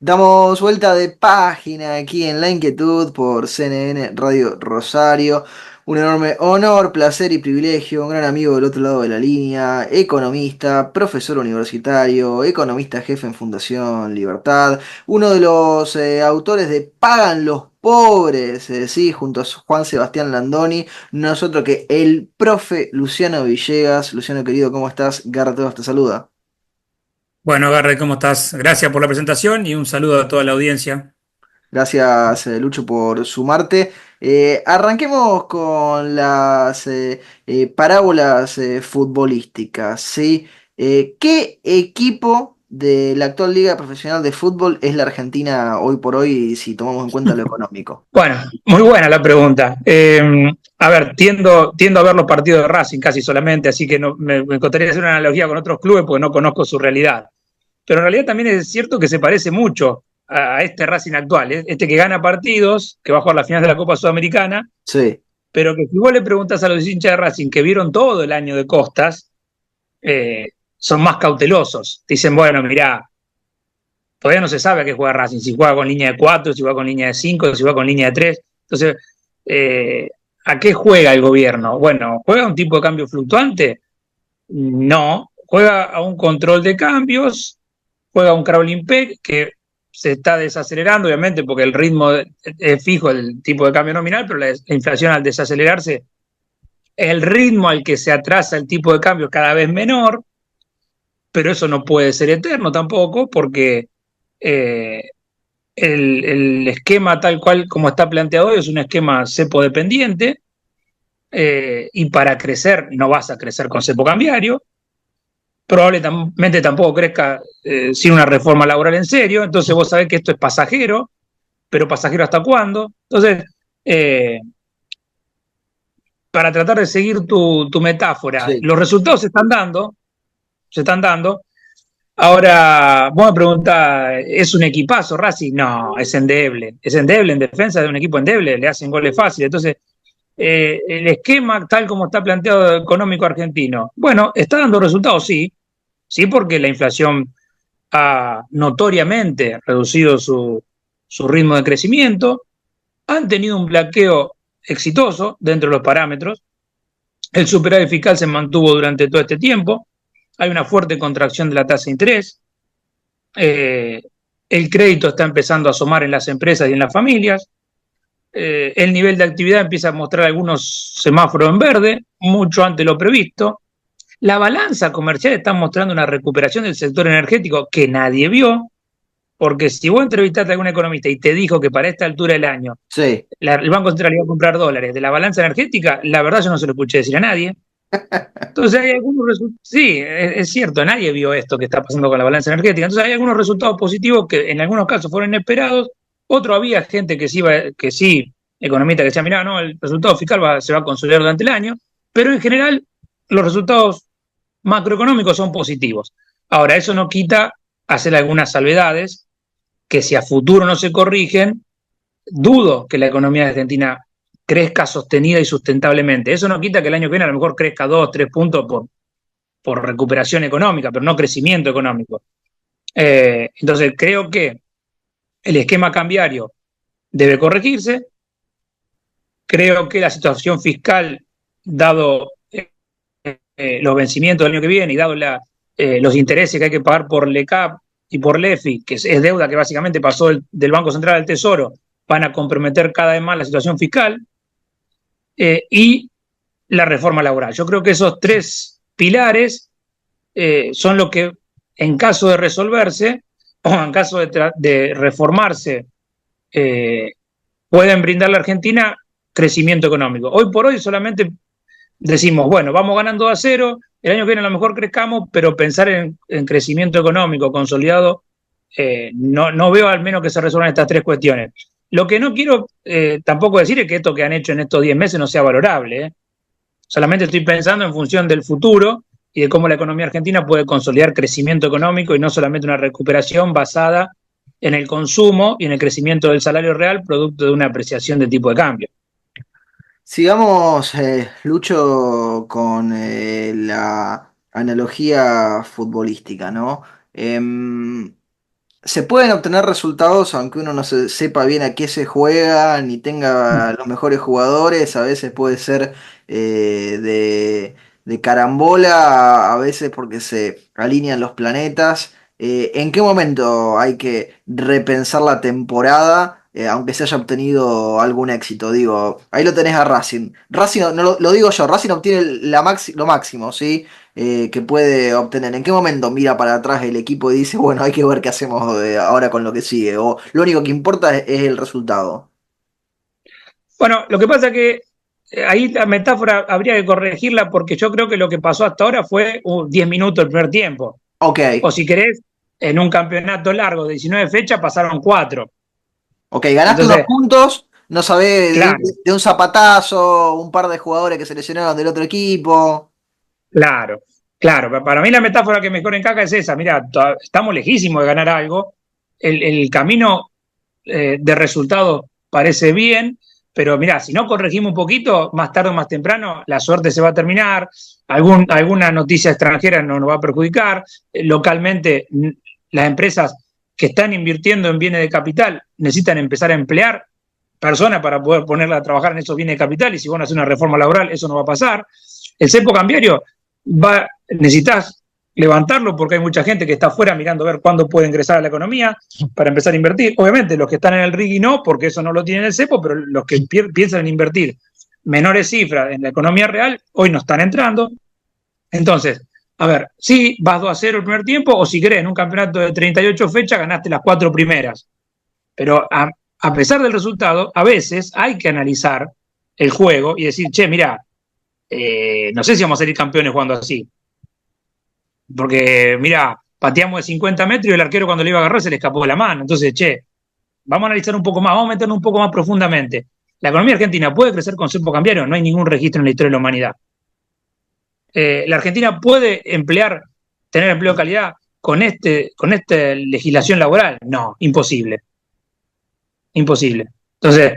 Damos vuelta de página aquí en La Inquietud por CNN Radio Rosario. Un enorme honor, placer y privilegio. Un gran amigo del otro lado de la línea, economista, profesor universitario, economista jefe en Fundación Libertad, uno de los autores de Pagan los Pobres, sí, junto a Juan Sebastián Landoni, nosotros que el profe Luciano Villegas. Luciano querido, ¿cómo estás? Garra te saluda. Bueno, Garre, ¿cómo estás? Gracias por la presentación y un saludo a toda la audiencia. Gracias, Lucho, por sumarte. Arranquemos con las parábolas futbolísticas, ¿sí? ¿Qué equipo de la actual Liga Profesional de Fútbol es la Argentina hoy por hoy, si tomamos en cuenta lo económico? Bueno, muy buena la pregunta. A ver, tiendo a ver los partidos de Racing casi solamente, así que me encantaría hacer una analogía con otros clubes porque no conozco su realidad. Pero en realidad también es cierto que se parece mucho a este Racing actual, ¿eh? Este que gana partidos, que va a jugar la final de la Copa Sudamericana, Sí, pero que si vos le preguntas a los hinchas de Racing que vieron todo el año de Costas, eh, son más cautelosos. Dicen, bueno, mirá, todavía no se sabe a qué juega Racing, si juega con línea de 4, si juega con línea de 5, si juega con línea de 3. Entonces, eh, ¿a qué juega el gobierno? Bueno, ¿juega un tipo de cambio fluctuante? No, juega a un control de cambios, juega a un crawling peg que se está desacelerando, obviamente, porque el ritmo es fijo, el tipo de cambio nominal, pero la inflación al desacelerarse, el ritmo al que se atrasa el tipo de cambio es cada vez menor, pero eso no puede ser eterno tampoco, porque eh, el esquema tal cual como está planteado hoy es un esquema cepo dependiente, y para crecer no vas a crecer con cepo cambiario, probablemente tampoco crezca sin una reforma laboral en serio, entonces vos sabés que esto es pasajero, pero pasajero hasta cuándo. Entonces, eh, para tratar de seguir tu metáfora, sí. los resultados se están dando. Ahora, vos me preguntás, ¿es un equipazo Racing? No, es endeble en defensa de un equipo endeble, le hacen goles fáciles. Entonces, el esquema tal como está planteado económico argentino, bueno, está dando resultados, sí, sí, porque la inflación ha notoriamente reducido su ritmo de crecimiento, han tenido un blanqueo exitoso dentro de los parámetros, el superávit fiscal se mantuvo durante todo este tiempo, hay una fuerte contracción de la tasa de interés, eh, el crédito está empezando a asomar en las empresas y en las familias, el nivel de actividad empieza a mostrar algunos semáforos en verde, mucho antes de lo previsto. La balanza comercial está mostrando una recuperación del sector energético que nadie vio, porque si vos entrevistaste a algún economista y te dijo que para esta altura del año Sí. el Banco Central iba a comprar dólares de la balanza energética, la verdad yo no se lo escuché decir a nadie. Entonces hay algunos resultados, sí, es cierto, nadie vio esto que está pasando con la balanza energética. Entonces hay algunos resultados positivos que en algunos casos fueron inesperados, otro había gente que sí, economistas que decían, mirá, no, el resultado fiscal se va a consolidar durante el año, pero en general los resultados macroeconómicos son positivos. Ahora, eso no quita hacer algunas salvedades que si a futuro no se corrigen, dudo que la economía de Argentina crezca sostenida y sustentablemente. Eso no quita que el año que viene a lo mejor crezca 2, 3 puntos por recuperación económica, pero no crecimiento económico. Entonces, creo que el esquema cambiario debe corregirse. Creo que la situación fiscal, dado los vencimientos del año que viene y dado los intereses que hay que pagar por LECAP y por LEFI, que es deuda que básicamente pasó del Banco Central al Tesoro, van a comprometer cada vez más la situación fiscal, y la reforma laboral. Yo creo que esos tres pilares son lo que, en caso de resolverse o en caso de reformarse, eh, pueden brindarle a Argentina crecimiento económico. Hoy por hoy solamente decimos, bueno, vamos ganando a cero, el año que viene a lo mejor crezcamos, pero pensar en crecimiento económico consolidado, no veo al menos que se resuelvan estas tres cuestiones. Lo que no quiero tampoco decir es que esto que han hecho en estos 10 meses no sea valorable. Solamente estoy pensando en función del futuro y de cómo la economía argentina puede consolidar crecimiento económico y no solamente una recuperación basada en el consumo y en el crecimiento del salario real producto de una apreciación del tipo de cambio. Sigamos, Lucho, con la analogía futbolística, ¿no? se pueden obtener resultados aunque uno no sepa bien a qué se juega, ni tenga los mejores jugadores, a veces puede ser de carambola, a veces porque se alinean los planetas. ¿En qué momento hay que repensar la temporada, aunque se haya obtenido algún éxito? Digo, ahí lo tenés a Racing. Racing, no, lo digo yo, Racing obtiene lo máximo, ¿sí? Que puede obtener. ¿En qué momento mira para atrás el equipo y dice, bueno, hay que ver qué hacemos ahora con lo que sigue? O lo único que importa es el resultado. Bueno, lo que pasa es que ahí la metáfora habría que corregirla porque yo creo que lo que pasó hasta ahora fue 10 minutos el primer tiempo. Ok, O si querés, en un campeonato largo de 19 fechas pasaron 4. ok, ganaste unos Entonces, puntos, no sabés claro, de un zapatazo, un par de jugadores que se lesionaron del otro equipo. claro, claro. Para mí la metáfora que mejor encaja es esa. Mira, estamos lejísimos de ganar algo. El camino de resultado parece bien, pero mira, si no corregimos un poquito, más tarde o más temprano, la suerte se va a terminar, alguna noticia extranjera nos va a perjudicar, localmente las empresas que están invirtiendo en bienes de capital necesitan empezar a emplear personas para poder ponerla a trabajar en esos bienes de capital y si van a hacer una reforma laboral, eso no va a pasar. El cepo cambiario necesitas levantarlo porque hay mucha gente que está afuera mirando a ver cuándo puede ingresar a la economía para empezar a invertir. Obviamente los que están en el RIGI no, porque eso no lo tienen el cepo, pero los que piensan en invertir menores cifras en la economía real, hoy no están entrando. Entonces, a ver, si vas 2-0 el primer tiempo o si querés en un campeonato de 38 fechas ganaste las 4 primeras. Pero a pesar del resultado, a veces hay que analizar el juego y decir, che, mira, no sé si vamos a salir campeones jugando así. Porque, mira, pateamos de 50 metros y el arquero cuando le iba a agarrar se le escapó de la mano. Entonces, che, vamos a analizar un poco más, vamos a meternos un poco más profundamente. ¿La economía argentina puede crecer con cepo cambiario? No hay ningún registro en la historia de la humanidad. ¿La Argentina puede tener empleo de calidad con esta legislación laboral? No, imposible. Imposible. Entonces,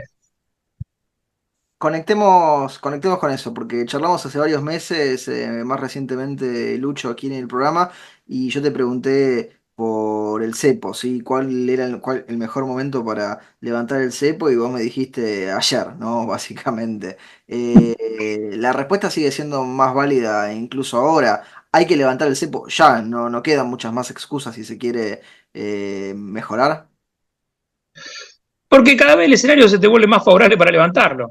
Conectemos con eso, porque charlamos hace varios meses, más recientemente Lucho aquí en el programa, y yo te pregunté por el cepo, ¿sí? ¿Cuál era el mejor momento para levantar el cepo? Y vos me dijiste ayer, ¿no? Básicamente. La respuesta sigue siendo más válida incluso ahora. Hay que levantar el cepo ya, no quedan muchas más excusas si se quiere mejorar. porque cada vez el escenario se te vuelve más favorable para levantarlo.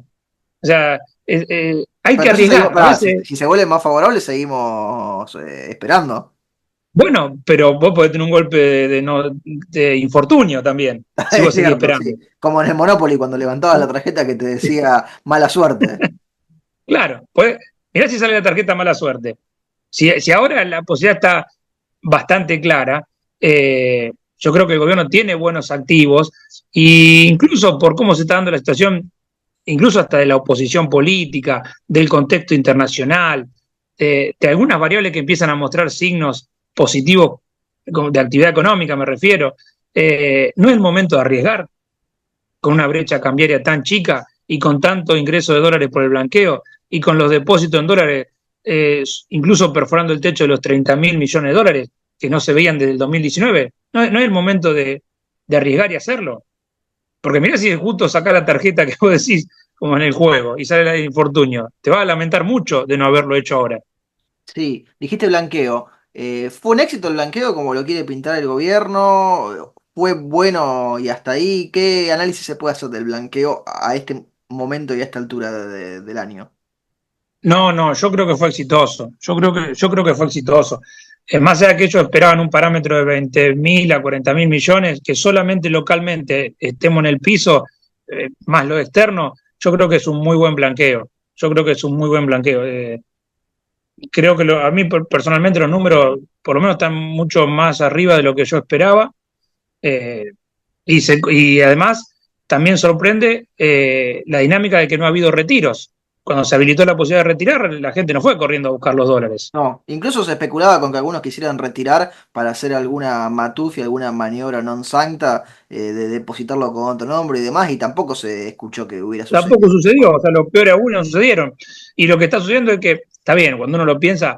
O sea, hay Pero que entonces seguimos, arriesgar. A pará, veces, si se vuelve más favorable, seguimos esperando. bueno, pero vos podés tener un golpe de infortunio también, si Es vos seguís cierto, esperando. sí. Como en el Monopoly cuando levantabas la tarjeta que te decía mala suerte. Claro, mirá si sale la tarjeta mala suerte. Si ahora la posibilidad está bastante clara, yo creo que el gobierno tiene buenos activos e incluso por cómo se está dando la situación, incluso hasta de la oposición política, del contexto internacional, de algunas variables que empiezan a mostrar signos positivos de actividad económica, me refiero, no es el momento de arriesgar con una brecha cambiaria tan chica y con tanto ingreso de dólares por el blanqueo y con los depósitos en dólares incluso perforando el techo de los 30.000 millones de dólares que no se veían desde el 2019. No es el momento de arriesgar y hacerlo. Porque mirá si es justo sacar la tarjeta que vos decís, como en el juego, y sale el infortunio. Te vas a lamentar mucho de no haberlo hecho ahora. Sí, dijiste blanqueo. ¿Fue un éxito el blanqueo como lo quiere pintar el gobierno? ¿Fue bueno y hasta ahí? ¿Qué análisis se puede hacer del blanqueo a este momento y a esta altura del año? No, no, yo creo que fue exitoso. Yo creo que fue exitoso. Más allá de que ellos esperaban un parámetro de 20.000 a 40.000 millones, que solamente localmente estemos en el piso, más lo externo, yo creo que es un muy buen blanqueo. Yo creo que es un muy buen blanqueo. Creo que a mí personalmente los números por lo menos están mucho más arriba de lo que yo esperaba. Eh, y además también sorprende la dinámica de que no ha habido retiros. Cuando se habilitó la posibilidad de retirar, la gente no fue corriendo a buscar los dólares. No, incluso se especulaba con que algunos quisieran retirar para hacer alguna matufia, alguna maniobra non sancta, de depositarlo con otro nombre y demás, y tampoco se escuchó que hubiera Tampoco sucedido. sucedió, o sea, lo peor aún no sucedieron. Y lo que está sucediendo es que, está bien, cuando uno lo piensa,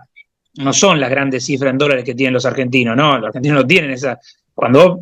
no son las grandes cifras en dólares que tienen los argentinos, ¿no? Los argentinos no tienen esa. Cuando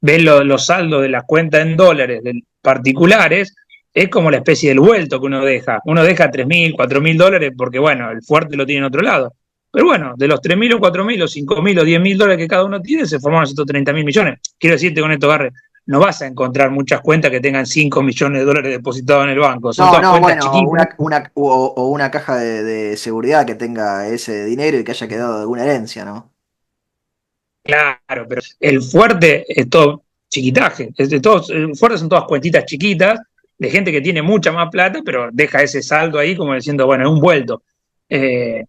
ves los saldos de las cuentas en dólares de particulares, es como la especie del vuelto que uno deja. Uno deja 3.000, 4.000 dólares porque, bueno, el fuerte lo tiene en otro lado. Pero bueno, de los 3.000 o 4.000 o 5.000 o 10.000 dólares que cada uno tiene, se formaron 130.000 millones. Quiero decirte con esto, Garre, no vas a encontrar muchas cuentas que tengan 5 millones de dólares depositados en el banco. Son No, todas no, cuentas bueno, chiquitas. o una caja de seguridad que tenga ese dinero y que haya quedado de alguna herencia, ¿no? Claro, pero el fuerte es todo chiquitaje. El fuerte son todas cuentitas chiquitas de gente que tiene mucha más plata, pero deja ese saldo ahí como diciendo, bueno, es un vuelto. Eh,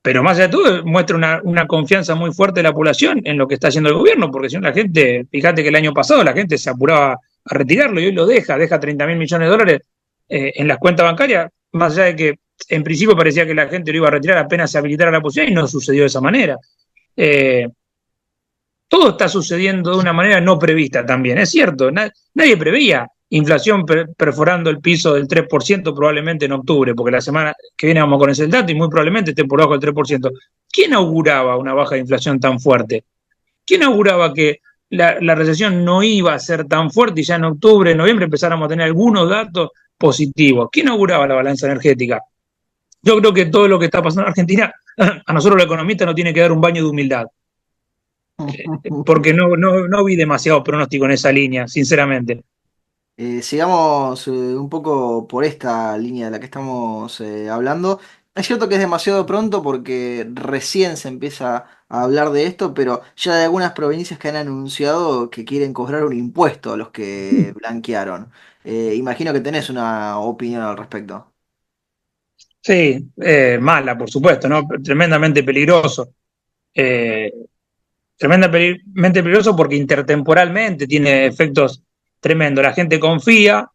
pero más allá de todo, muestra una confianza muy fuerte de la población en lo que está haciendo el gobierno, porque si no la gente, fíjate que el año pasado la gente se apuraba a retirarlo y hoy lo deja 30.000 millones de dólares en las cuentas bancarias, más allá de que en principio parecía que la gente lo iba a retirar apenas se habilitara la posibilidad y no sucedió de esa manera. Eh, Todo está sucediendo de una manera no prevista también, es cierto, nadie preveía inflación perforando el piso del 3% probablemente en octubre, porque la semana que viene vamos con ese dato y muy probablemente esté por debajo del 3%. ¿Quién auguraba una baja de inflación tan fuerte? ¿Quién auguraba que la recesión no iba a ser tan fuerte y ya en octubre, noviembre empezáramos a tener algunos datos positivos? ¿Quién auguraba la balanza energética? Yo creo que todo lo que está pasando en Argentina, a nosotros los economistas nos tiene que dar un baño de humildad porque no vi demasiado pronóstico en esa línea, sinceramente. Sigamos un poco por esta línea de la que estamos hablando. Es cierto que es demasiado pronto porque recién se empieza a hablar de esto, pero ya hay algunas provincias que han anunciado que quieren cobrar un impuesto a los que blanquearon. Imagino que tenés una opinión al respecto. Sí, mala, por supuesto, ¿no? Tremendamente peligroso. Eh, Tremendamente peligroso porque intertemporalmente tiene efectos tremendos. La gente confía,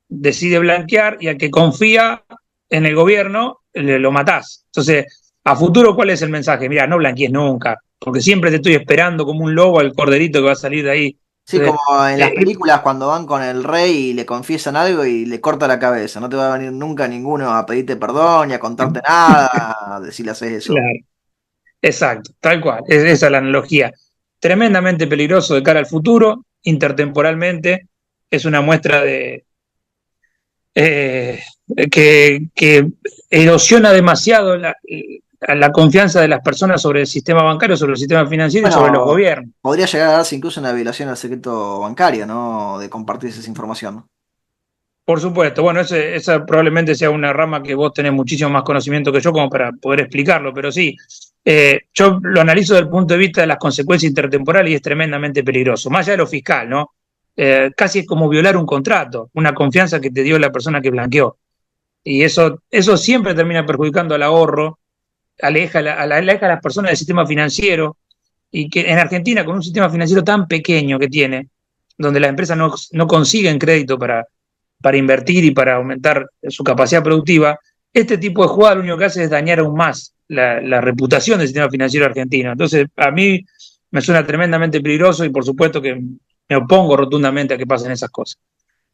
decide blanquear y al que confía en el gobierno lo matás. Entonces, a futuro, ¿cuál es el mensaje? Mira, no blanquees nunca, porque siempre te estoy esperando como un lobo al corderito que va a salir de ahí. Sí, como Entonces, en las películas cuando van con el rey y le confiesan algo y le corta la cabeza. No te va a venir nunca ninguno a pedirte perdón ni a contarte nada si le haces eso. claro, exacto, tal cual, esa es la analogía. Tremendamente peligroso de cara al futuro, intertemporalmente, es una muestra de eh, que erosiona demasiado la confianza de las personas sobre el sistema bancario, sobre el sistema financiero y sobre los Bueno, gobiernos. podría llegar a darse incluso una violación al secreto bancario, ¿no? De compartir esa información. Por supuesto, bueno, esa probablemente sea una rama que vos tenés muchísimo más conocimiento que yo como para poder explicarlo, pero sí, yo lo analizo desde el punto de vista de las consecuencias intertemporales y es tremendamente peligroso, más allá de lo fiscal, ¿no? Casi es como violar un contrato, una confianza que te dio la persona que blanqueó. Y eso siempre termina perjudicando al ahorro, aleja a las personas del sistema financiero, y que en Argentina, con un sistema financiero tan pequeño que tiene, donde las empresas no consiguen crédito para invertir y para aumentar su capacidad productiva, este tipo de jugada lo único que hace es dañar aún más la reputación del sistema financiero argentino. Entonces, a mí me suena tremendamente peligroso y por supuesto que me opongo rotundamente a que pasen esas cosas.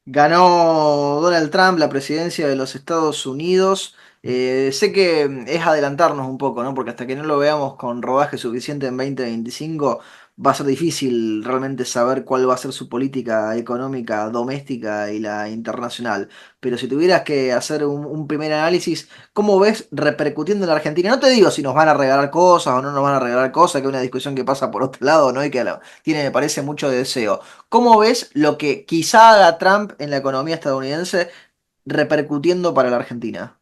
Ganó Donald Trump la presidencia de los Estados Unidos. Sé que es adelantarnos un poco, ¿no? Porque hasta que no lo veamos con rodaje suficiente en 2025, va a ser difícil realmente saber cuál va a ser su política económica doméstica y la internacional. Pero si tuvieras que hacer un primer análisis, ¿cómo ves repercutiendo en la Argentina? No te digo si nos van a regalar cosas o no nos van a regalar cosas, que es una discusión que pasa por otro lado, ¿no? Y que tiene, me parece, mucho deseo. ¿Cómo ves lo que quizá haga Trump en la economía estadounidense repercutiendo para la Argentina?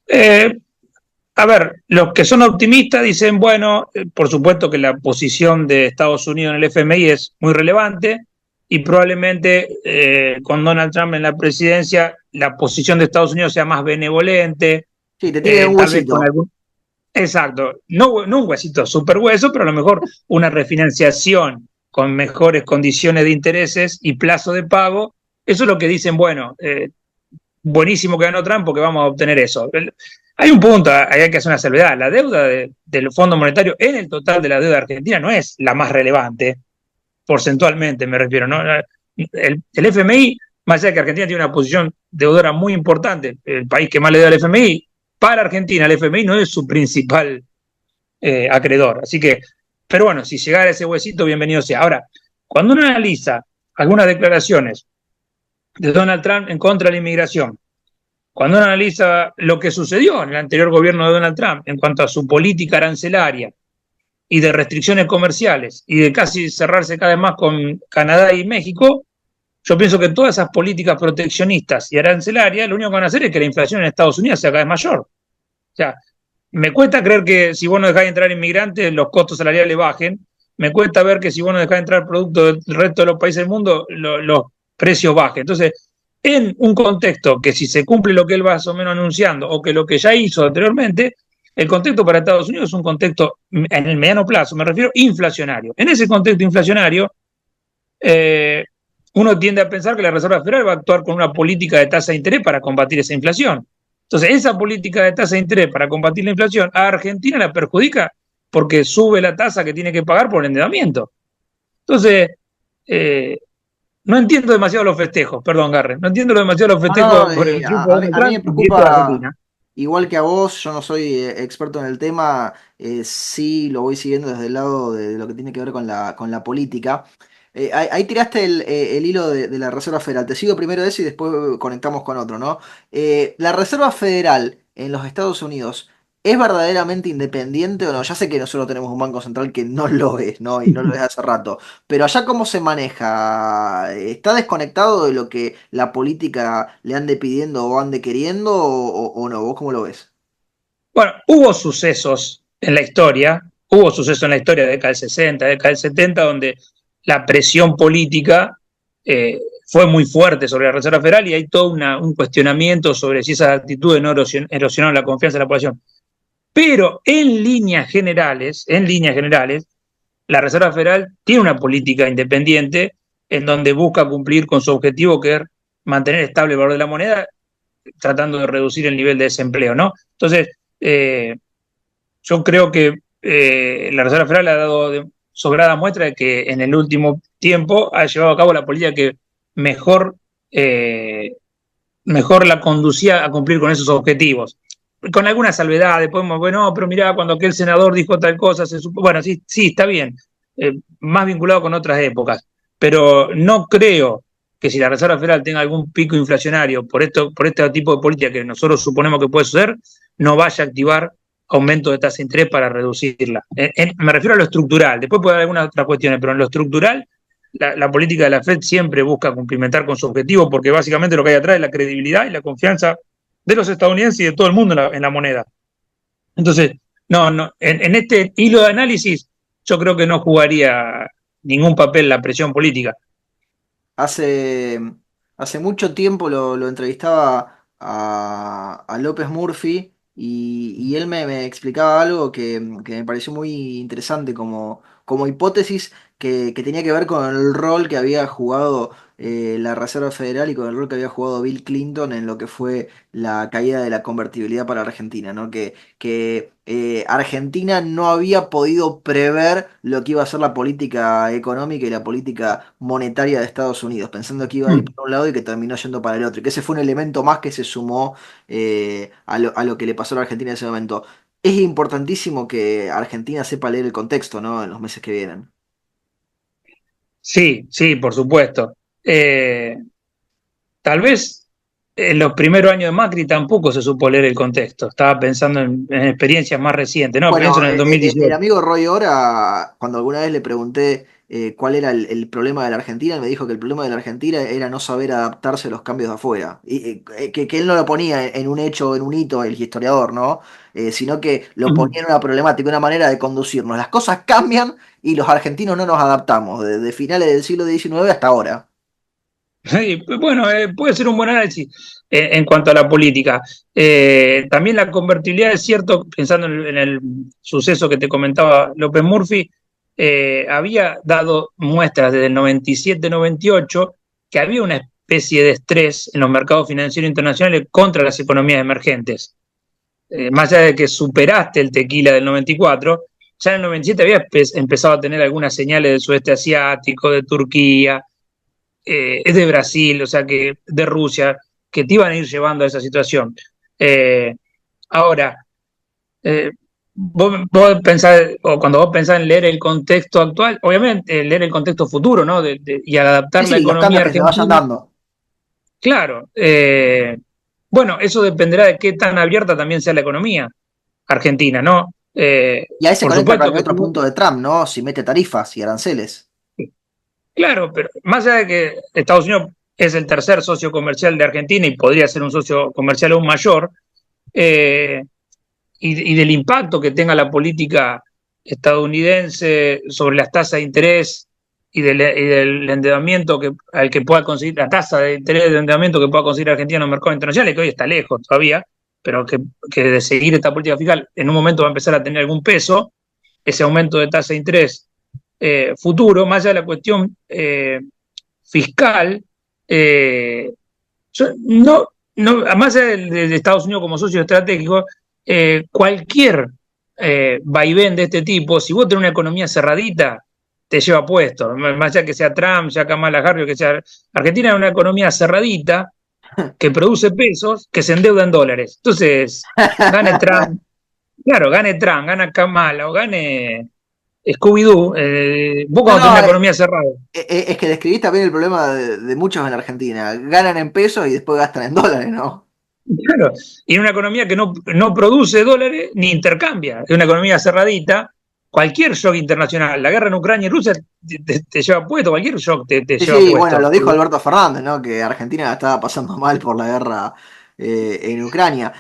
Eh, A ver, los que son optimistas dicen, bueno, por supuesto que la posición de Estados Unidos en el FMI es muy relevante y probablemente con Donald Trump en la presidencia la posición de Estados Unidos sea más benevolente, Sí, te tiene un tal vez con huesito. algún... Exacto, no un huesito súper hueso, pero a lo mejor una refinanciación con mejores condiciones de intereses y plazo de pago. Eso es lo que dicen, bueno, buenísimo que ganó Trump porque vamos a obtener eso. Hay un punto, hay que hacer una salvedad. La deuda del Fondo Monetario en el total de la deuda argentina no es la más relevante, porcentualmente me refiero. ¿No? El FMI, más allá de que Argentina tiene una posición deudora muy importante, el país que más le da al FMI, para Argentina el FMI no es su principal acreedor. Así que Pero bueno, si llegara ese huesito, bienvenido sea. Ahora, cuando uno analiza algunas declaraciones de Donald Trump en contra de la inmigración, cuando uno analiza lo que sucedió en el anterior gobierno de Donald Trump en cuanto a su política arancelaria y de restricciones comerciales y de casi cerrarse cada vez más con Canadá y México, yo pienso que todas esas políticas proteccionistas y arancelarias lo único que van a hacer es que la inflación en Estados Unidos sea cada vez mayor. O sea, me cuesta creer que si vos no dejás de entrar inmigrantes, los costos salariales bajen. Me cuesta ver que si vos no dejás de entrar productos del resto de los países del mundo, los precios bajen. Entonces, en un contexto que si se cumple lo que él va más o menos anunciando o que lo que ya hizo anteriormente, el contexto para Estados Unidos es un contexto en el mediano plazo, me refiero inflacionario. En ese contexto inflacionario, eh, uno tiende a pensar que la Reserva Federal va a actuar con una política de tasa de interés para combatir esa inflación. Entonces, esa política de tasa de interés para combatir la inflación a Argentina la perjudica porque sube la tasa que tiene que pagar por el endeudamiento. Entonces, eh, no entiendo demasiado los festejos, perdón, Garre, no entiendo demasiado los No, no, festejos por el triunfo de Donald a mí me Trump y esto de preocupa, Argentina. igual que a vos, yo no soy experto en el tema, sí lo voy siguiendo desde el lado de lo que tiene que ver con la política. Ahí tiraste el hilo de la Reserva Federal. Te sigo primero ese y después conectamos con otro, ¿no? La Reserva Federal en los Estados Unidos, ¿es verdaderamente independiente o no? Ya sé que nosotros tenemos un banco central que no lo es, ¿no? Y no lo es hace rato. Pero allá cómo se maneja, ¿está desconectado de lo que la política le ande pidiendo o ande queriendo o no? ¿Vos cómo lo ves? Bueno, hubo sucesos en la historia de década del 60, década del 70, donde la presión política fue muy fuerte sobre la Reserva Federal y hay todo un cuestionamiento sobre si esas actitudes no erosionaron la confianza de la población. Pero en líneas generales, la Reserva Federal tiene una política independiente en donde busca cumplir con su objetivo, que es mantener estable el valor de la moneda, tratando de reducir el nivel de desempleo, ¿no? Entonces, eh, yo creo que la Reserva Federal ha dado sobrada muestra de que en el último tiempo ha llevado a cabo la política que mejor, eh, mejor la conducía a cumplir con esos objetivos. Con algunas salvedades, podemos, bueno, pero mirá, cuando aquel senador dijo tal cosa, bueno, sí, sí, está bien, más vinculado con otras épocas, pero no creo que si la Reserva Federal tenga algún pico inflacionario por este tipo de política que nosotros suponemos que puede suceder, no vaya a activar aumento de tasa de interés para reducirla. Me refiero a lo estructural, después puede haber algunas otras cuestiones, pero en lo estructural la política de la Fed siempre busca cumplimentar con su objetivo, porque básicamente lo que hay atrás es la credibilidad y la confianza de los estadounidenses y de todo el mundo en la moneda. Entonces, no, en este hilo de análisis yo creo que no jugaría ningún papel la presión política. Hace, hace mucho tiempo lo entrevistaba a López Murphy y él me explicaba algo que me pareció muy interesante como hipótesis que tenía que ver con el rol que había jugado la Reserva Federal y con el rol que había jugado Bill Clinton en lo que fue la caída de la convertibilidad para Argentina, ¿no? Que Argentina no había podido prever lo que iba a ser la política económica y la política monetaria de Estados Unidos, pensando que iba a ir Mm. por un lado y que terminó yendo para el otro, y que ese fue un elemento más que se sumó a lo que le pasó a la Argentina en ese momento. Es importantísimo que Argentina sepa leer el contexto, ¿no? En los meses que vienen. Sí, sí, por supuesto. Tal vez en los primeros años de Macri tampoco se supo leer el contexto. Estaba pensando en experiencias más recientes, no, pienso Bueno, en el el 2018. amigo Roy Ora, cuando alguna vez le pregunté cuál era el problema de la Argentina, él me dijo que el problema de la Argentina era no saber adaptarse a los cambios de afuera. Que él no lo ponía en un hecho, en un hito, el historiador, ¿no? Sino que lo ponía en una problemática, una manera de conducirnos. Las cosas cambian y los argentinos no nos adaptamos, desde finales del siglo XIX hasta ahora. Sí, bueno, puede ser un buen análisis en cuanto a la política. También la convertibilidad es cierto, pensando en el suceso que te comentaba López Murphy, había dado muestras desde el 97-98 que había una especie de estrés en los mercados financieros internacionales contra las economías emergentes. Más allá de que superaste el tequila del 94, ya en el 97 había empezado a tener algunas señales del sudeste asiático, de Turquía, es de Brasil, o sea, que de Rusia, que te iban a ir llevando a esa situación. Ahora, eh, vos pensás, o cuando vos pensás en leer el contexto actual, obviamente leer el contexto futuro, ¿no? Y Sí, adaptar la sí, los economía cambios que se vayan argentina, dando. claro. Bueno, eso dependerá de qué tan abierta también sea la economía argentina, ¿no? Y ahí se Por conecta con supuesto el que otro punto de Trump, ¿no? Si mete tarifas y aranceles. claro, pero más allá de que Estados Unidos es el tercer socio comercial de Argentina y podría ser un socio comercial aún mayor, eh, y del impacto que tenga la política estadounidense sobre las tasas de interés y del endeudamiento al que pueda conseguir, la tasa de interés de endeudamiento que pueda conseguir Argentina en los mercados internacionales, que hoy está lejos todavía, pero que de seguir esta política fiscal en un momento va a empezar a tener algún peso, ese aumento de tasa de interés futuro, más allá de la cuestión fiscal, eh, más allá de Estados Unidos como socio estratégico, cualquier vaivén de este tipo, si vos tenés una economía cerradita, te lleva puesto. Más allá que sea Trump, sea Kamala Harris, que sea Argentina, es una economía cerradita que produce pesos que se endeuda en dólares. Entonces, gane Trump, claro, gane Trump, gana Kamala o gane Scooby-Doo, vos No, cuando tenés no, una economía cerrada, es que describís también el problema de muchos en Argentina. Ganan en pesos y después gastan en dólares, ¿no? claro, y en una economía que no produce dólares ni intercambia, es una economía cerradita, cualquier shock internacional, la guerra en Ucrania y Rusia te lleva puesto, cualquier shock te Sí, lleva sí, bueno, lo puesto. dijo Alberto Fernández, ¿no? Que Argentina estaba pasando mal por la guerra en Ucrania.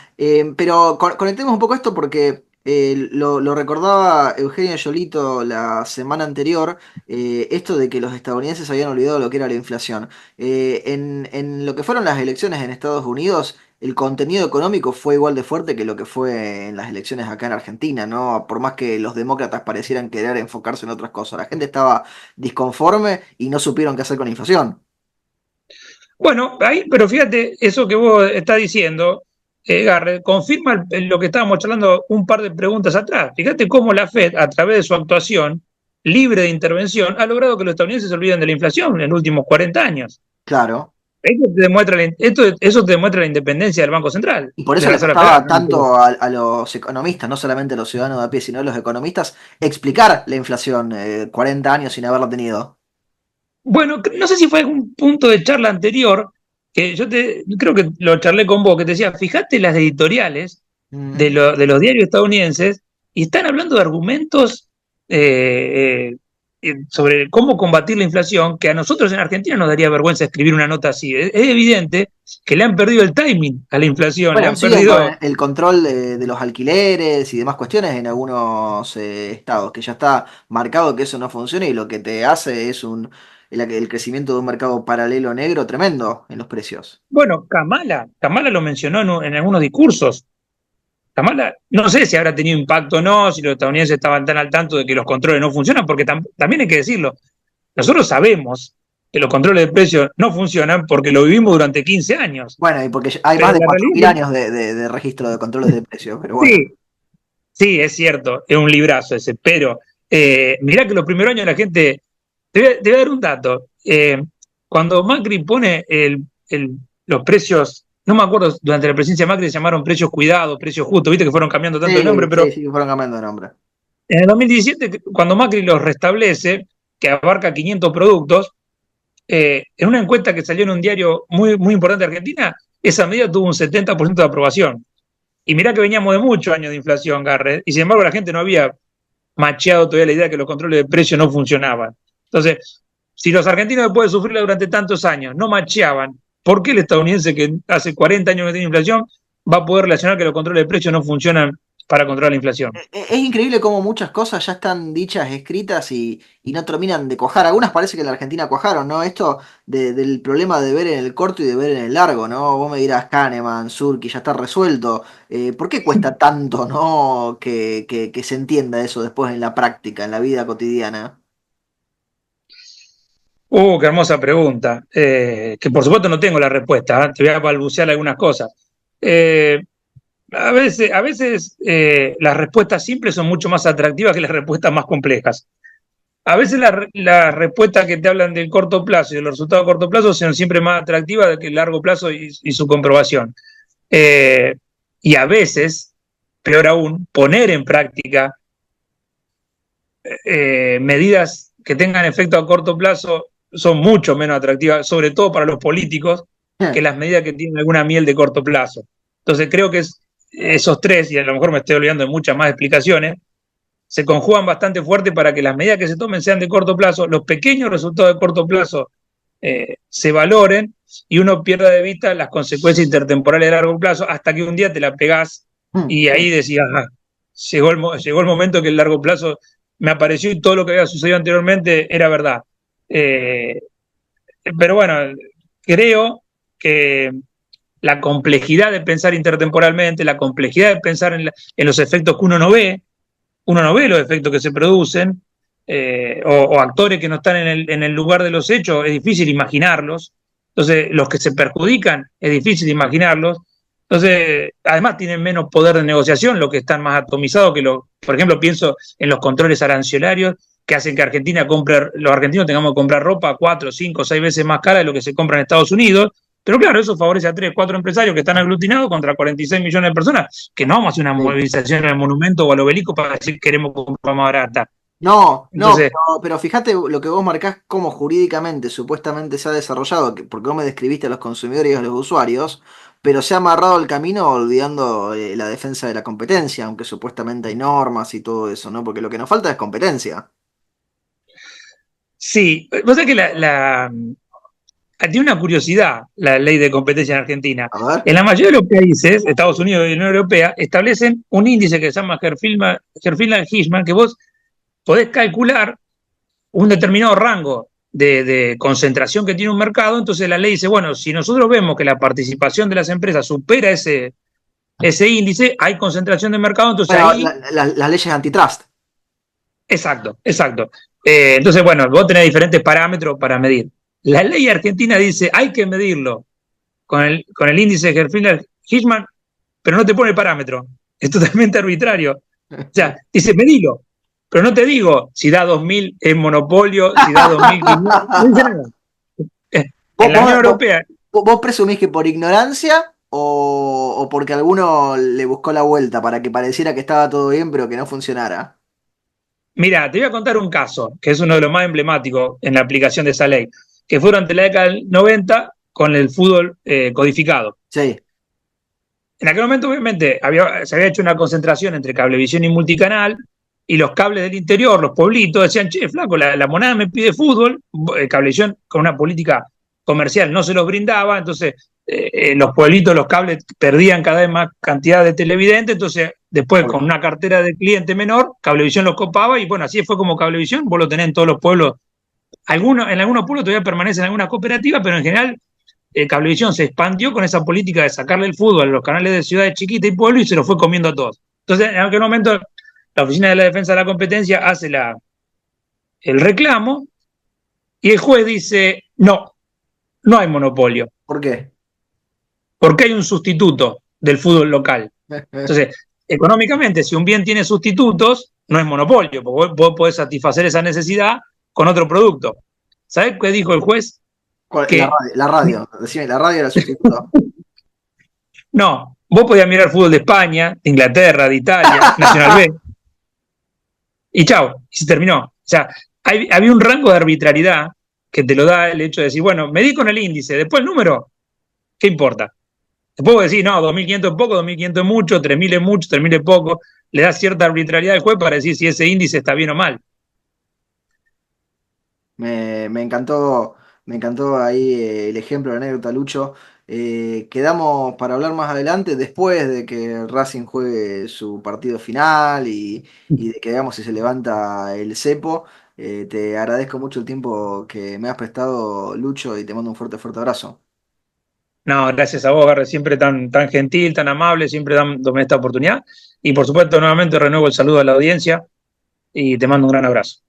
Pero conectemos un poco esto porque lo recordaba Eugenio Yolito la semana anterior, esto de que los estadounidenses habían olvidado lo que era la inflación. En lo que fueron las elecciones en Estados Unidos, el contenido económico fue igual de fuerte que lo que fue en las elecciones acá en Argentina, ¿no? Por más que los demócratas parecieran querer enfocarse en otras cosas. La gente estaba disconforme y no supieron qué hacer con la inflación. Bueno, ahí, pero fíjate, eso que vos estás diciendo, Garrett, confirma lo que estábamos charlando un par de preguntas atrás. Fíjate cómo la Fed, a través de su actuación libre de intervención, ha logrado que los estadounidenses se olviden de la inflación en los últimos 40 años. Claro. Eso te demuestra la independencia del Banco Central, Y por de eso la le Reserva Federal, costaba ¿no? tanto a los economistas, no solamente a los ciudadanos de a pie, sino a los economistas, explicar la inflación 40 años sin haberla tenido. Bueno, no sé si fue un punto de charla anterior, que creo que lo charlé con vos, que te decía, fíjate las editoriales Mm. de los diarios estadounidenses y están hablando de argumentos sobre cómo combatir la inflación, que a nosotros en Argentina nos daría vergüenza escribir una nota así. Es evidente que le han perdido el timing a la inflación, le Bueno, han siguen con perdido. el control de los alquileres y demás cuestiones en algunos estados, que ya está marcado que eso no funciona y lo que te hace es el crecimiento de un mercado paralelo negro tremendo en los precios. Bueno, Kamala lo mencionó en algunos discursos. Kamala, no sé si habrá tenido impacto o no, si los estadounidenses estaban tan al tanto de que los controles no funcionan, porque también hay que decirlo, nosotros sabemos que los controles de precios no funcionan porque lo vivimos durante 15 años, Bueno, y porque hay más pero de la 4.000 realidad años de registro de controles de precios, pero bueno. sí, sí, es cierto, es un librazo ese, pero mirá que los primeros años la gente, te voy a dar un dato, cuando Macri pone los precios, no me acuerdo, durante la presidencia de Macri se llamaron precios cuidados, precios justos, viste que fueron cambiando tanto de nombre, Sí, pero sí, sí, fueron cambiando de nombre. en el 2017, cuando Macri los restablece, que abarca 500 productos, en una encuesta que salió en un diario muy, muy importante de Argentina, esa medida tuvo un 70% de aprobación. Y mirá que veníamos de muchos años de inflación, Garrett, y sin embargo la gente no había macheado todavía la idea de que los controles de precios no funcionaban. Entonces, si los argentinos después de sufrirla durante tantos años no macheaban, ¿por qué el estadounidense que hace 40 años que tiene inflación va a poder relacionar que los controles de precios no funcionan para controlar la inflación? Es increíble cómo muchas cosas ya están dichas, escritas y no terminan de cuajar. Algunas parece que en la Argentina cuajaron, ¿no? Esto del problema de ver en el corto y de ver en el largo, ¿no? Vos me dirás, Kahneman, Surki, ya está resuelto. ¿Por qué cuesta tanto, ¿no? Que se entienda eso después en la práctica, en la vida cotidiana? Qué hermosa pregunta. Que por supuesto no tengo la respuesta, ¿eh? Te voy a balbucear algunas cosas. Eh, a veces las respuestas simples son mucho más atractivas que las respuestas más complejas. A veces las respuestas que te hablan del corto plazo y de los resultados a corto plazo son siempre más atractivas que el largo plazo y su comprobación. Eh, y a veces peor aún, poner en práctica medidas que tengan efecto a corto plazo son mucho menos atractivas, sobre todo para los políticos, que las medidas que tienen alguna miel de corto plazo. Entonces creo que esos tres, y a lo mejor me estoy olvidando de muchas más explicaciones, se conjugan bastante fuerte para que las medidas que se tomen sean de corto plazo, los pequeños resultados de corto plazo se valoren y uno pierda de vista las consecuencias intertemporales de largo plazo hasta que un día te la pegás y ahí decías, llegó el momento que el largo plazo me apareció y todo lo que había sucedido anteriormente era verdad. Eh, pero bueno, creo que la complejidad de pensar intertemporalmente, la complejidad de pensar en los efectos que uno no ve los efectos que se producen, o actores que no están en el lugar de los hechos, es difícil imaginarlos. Entonces, los que se perjudican, es difícil imaginarlos. Entonces, además tienen menos poder de negociación, los que están más atomizados que por ejemplo, pienso en los controles arancelarios que hacen que los argentinos tengamos que comprar ropa 4, 5, 6 veces más cara de lo que se compra en Estados Unidos. Pero claro, eso favorece a 3, 4 empresarios que están aglutinados contra 46 millones de personas, que no vamos a hacer una Sí. movilización al monumento o al obelisco para decir que queremos comprar más barata. No, no, Entonces, pero fíjate lo que vos marcás, cómo jurídicamente supuestamente se ha desarrollado, porque vos me describiste a los consumidores y a los usuarios, pero se ha amarrado el camino olvidando la defensa de la competencia, aunque supuestamente hay normas y todo eso, ¿no? Porque lo que nos falta es competencia. sí, vos sabés que tiene una curiosidad la ley de competencia en Argentina. A ver. En la mayoría de los países, Estados Unidos y la Unión Europea, establecen un índice que se llama Herfindahl-Hirschman, que vos podés calcular un determinado rango de concentración que tiene un mercado. Entonces la ley dice, bueno, si nosotros vemos que la participación de las empresas supera ese índice, hay concentración de mercado, entonces Bueno, ahí, las leyes antitrust. exacto, exacto. Entonces, bueno, vos tenés diferentes parámetros para medir. La ley argentina dice, hay que medirlo con el índice de Herfindahl-Hirschman, pero no te pone el parámetro. Es totalmente arbitrario. O sea, dice, medilo, pero no te digo si da 2.000 en monopolio, si da 2.500, no dice nada. ¿Vos, En la Unión vos- vos- Europea, vos presumís que por ignorancia o porque alguno le buscó la vuelta para que pareciera que estaba todo bien pero que no funcionara? mira, te voy a contar un caso, que es uno de los más emblemáticos en la aplicación de esa ley, que fue durante la década del 90 con el fútbol codificado. Sí. En aquel momento, obviamente, se había hecho una concentración entre cablevisión y multicanal, y los cables del interior, los pueblitos, decían, che, flaco, la monada me pide fútbol, Cablevisión con una política comercial no se los brindaba, entonces los pueblitos, los cables perdían cada vez más cantidad de televidentes, entonces después con una cartera de cliente menor, Cablevisión los copaba, y bueno, así fue como Cablevisión, vos lo tenés en todos los pueblos, en algunos pueblos todavía permanecen algunas cooperativas, pero en general Cablevisión se expandió con esa política de sacarle el fútbol a los canales de ciudades chiquitas y pueblos y se lo fue comiendo a todos. Entonces, en aquel momento, la Oficina de la Defensa de la Competencia hace el reclamo y el juez dice, no, no hay monopolio, ¿Por qué? porque hay un sustituto del fútbol local. Entonces, económicamente, si un bien tiene sustitutos, no es monopolio, porque vos podés satisfacer esa necesidad con otro producto. ¿Sabés qué dijo el juez? Que La radio, decime, la radio era sustituto. no, vos podías mirar fútbol de España, de Inglaterra, de Italia, Nacional B, y chao, y se terminó. O sea, había un rango de arbitrariedad que te lo da el hecho de decir, bueno, medí con el índice, después el número, ¿qué importa? Después vos decís, no, 2.500 es poco, 2.500 es mucho, 3.000 es mucho, 3.000 es poco. Le da cierta arbitrariedad al juez para decir si ese índice está bien o mal. Me encantó ahí el ejemplo, la anécdota, Lucho. Quedamos para hablar más adelante, después de que Racing juegue su partido final y de que veamos si se levanta el cepo. Te agradezco mucho el tiempo que me has prestado, Lucho, y te mando un fuerte, fuerte abrazo. No, gracias a vos, Garre, siempre tan gentil, tan amable, siempre dándome esta oportunidad. Y por supuesto, nuevamente renuevo el saludo a la audiencia y te mando un gran abrazo.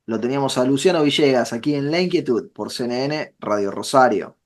Lo teníamos a Luciano Villegas aquí en La Inquietud por CNN Radio Rosario.